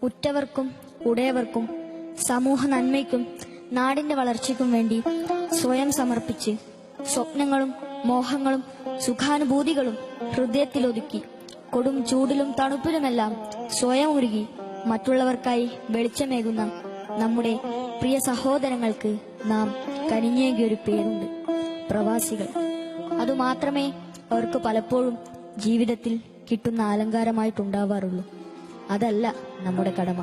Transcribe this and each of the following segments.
ഉറ്റവർക്കും ഉടയവർക്കും സമൂഹ നന്മയ്ക്കും നാടിന്റെ വളർച്ചയ്ക്കും വേണ്ടി സ്വയം സമർപ്പിച്ച് സ്വപ്നങ്ങളും മോഹങ്ങളും സുഖാനുഭൂതികളും ഹൃദയത്തിലൊതുക്കി കൊടും ചൂടിലും തണുപ്പിലുമെല്ലാം സ്വയം ഉരുകി മറ്റുള്ളവർക്കായി വെളിച്ചമേകുന്ന നമ്മുടെ പ്രിയ സഹോദരങ്ങൾക്ക് നാം കനിഞ്ഞേകിയൊരു പേരുണ്ട്, പ്രവാസികൾ. അതുമാത്രമേ അവർക്ക് പലപ്പോഴും ജീവിതത്തിൽ കിട്ടുന്ന അലങ്കാരമായിട്ടുണ്ടാവാറുള്ളൂ. അതല്ല നമ്മുടെ കടമ.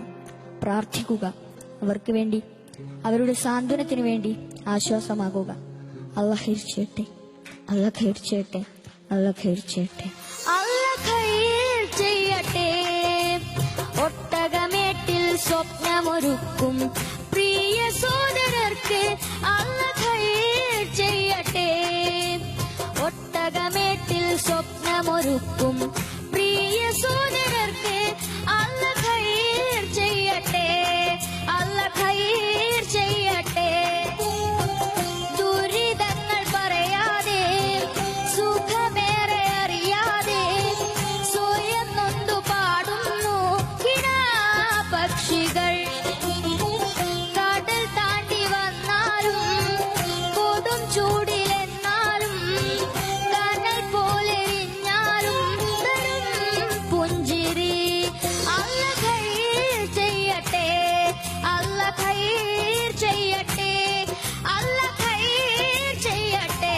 പ്രാർത്ഥിക്കുക, അവർക്ക് വേണ്ടി, അവരുടെ സാന്ത്വനത്തിനു വേണ്ടി ആശ്വാസമാകുക. അല്ലാഹ് ഖൈർ ചെയ്യട്ടെ, അല്ലാഹ് ഖൈർ ചെയ്യട്ടെ, അല്ലാഹ് ഖൈർ ചെയ്യട്ടെ, അല്ലാഹ് ഖൈർ ചെയ്യട്ടെ. ഒട്ടകമേട്ടിൽ സ്വപ്നമൊരുക്കും പ്രിയ സോദരർക്ക് അല്ലാഹ് ഖൈർ ചെയ്യട്ടെ. ഒട്ടകമേട്ടിൽ സ്വപ്നമൊരുക്കും പ്രിയ സോദരർക്ക് അല്ലാഹ് ഖൈർ ചെയ്യട്ടെ, അല്ലാഹ് ഖൈർ ചെയ്യട്ടെ. ദുരിതങ്ങൾ പറയാതെ സുഖമേറെ അറിയാതെ സ്വയം നൊന്തു പാടുന്നു കിനാപക്ഷികൾ. കടൽ താണ്ടി വന്നാലും കൊടും ചൂടിലെന്നാലും കനൽ പോലെ വിരിഞ്ഞാലും തരും പുഞ്ചിരി. അല്ലാഹ് ഖൈർ ചെയ്യട്ടെ, അല്ലാഹ് ഖൈർ ചെയ്യട്ടെ, അല്ലാഹ് ഖൈർ ചെയ്യട്ടെ.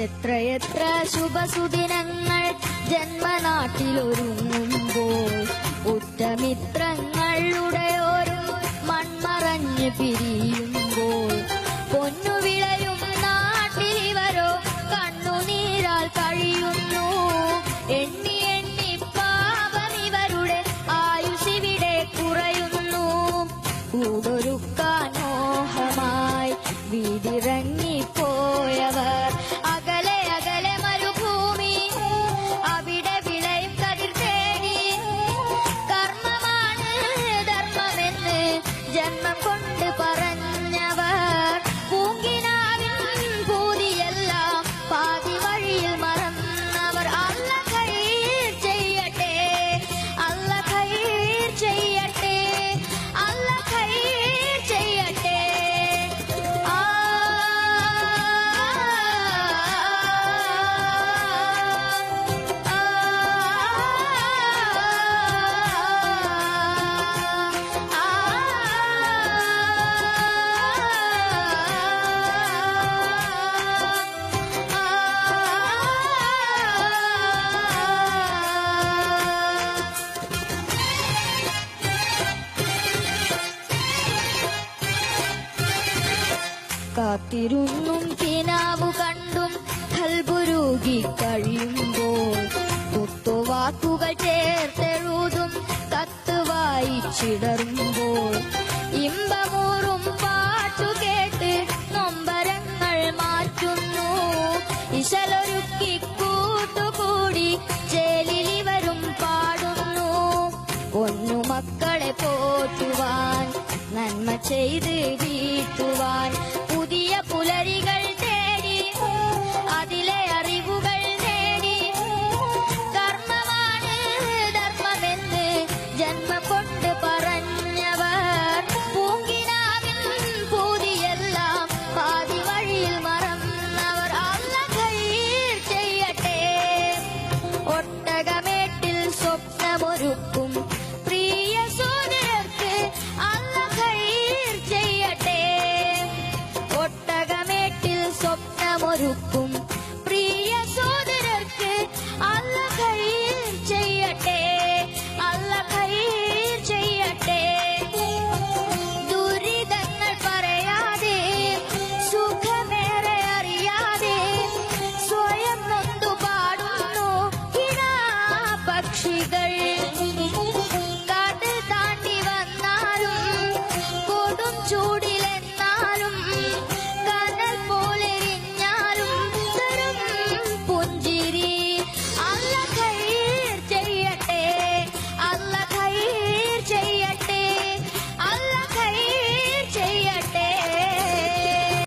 എത്രയെത്ര ശുഭസുദിനങ്ങൾ ജന്മനാട്ടിലൊരുങ്ങുമ്പോൾ ഉറ്റമിത്രങ്ങളുടെയോരും മൺമറഞ്ഞ് പിരിയുമ്പോൾ പൊന്നുവിളയും നാട്ടിലിവരോ കണ്ണുനീരാൽ കഴിയുന്നു. എണ്ണി എണ്ണി പാപം ഇവരുടെ ആയുഷിവിടെ കുറയുന്നു. കൂടൊരുക്കാൻ മോഹമായി വീടിറങ്ങിപ്പോയവർ അകലെ അകലെ മരുഭൂമി അവിടെ വിളയും കതിർ തേടി. കർമ്മമാണ് ധർമ്മമെന്ന് ജന്മം കൊണ്ട് പറഞ്ഞവർ പൂങ്കിനാവിൻ പൂതിയെല്ലാം പാതി വഴിയിൽ മറന്നവർ. അല്ലാഹ് ഖൈർ ചെയ്യട്ടെ, അല്ലാഹ് ഖൈർ ചെയ്യട്ടെ, അല്ലാഹ് ഖൈർ ചെയ്യട്ടെ. കാത്തിരുന്നും കിനാവു കണ്ടും കൽബുരുകി കഴിയുമ്പോൾ കുത്തുവാക്കുകൾ ചേർത്തെഴുതും കത്ത് വായിച്ചിടറുമ്പോൾ ഇമ്പമൂറും പാട്ടുകേട്ട് നൊമ്പരങ്ങൾ മാറ്റുന്നു. ഇശലൊരുക്കി കൂട്ടുകൂടി ചേലിലിവരും പാടുന്നു. പൊന്നുമക്കളെ പോറ്റുവാൻ നന്മ ചെയ്ത്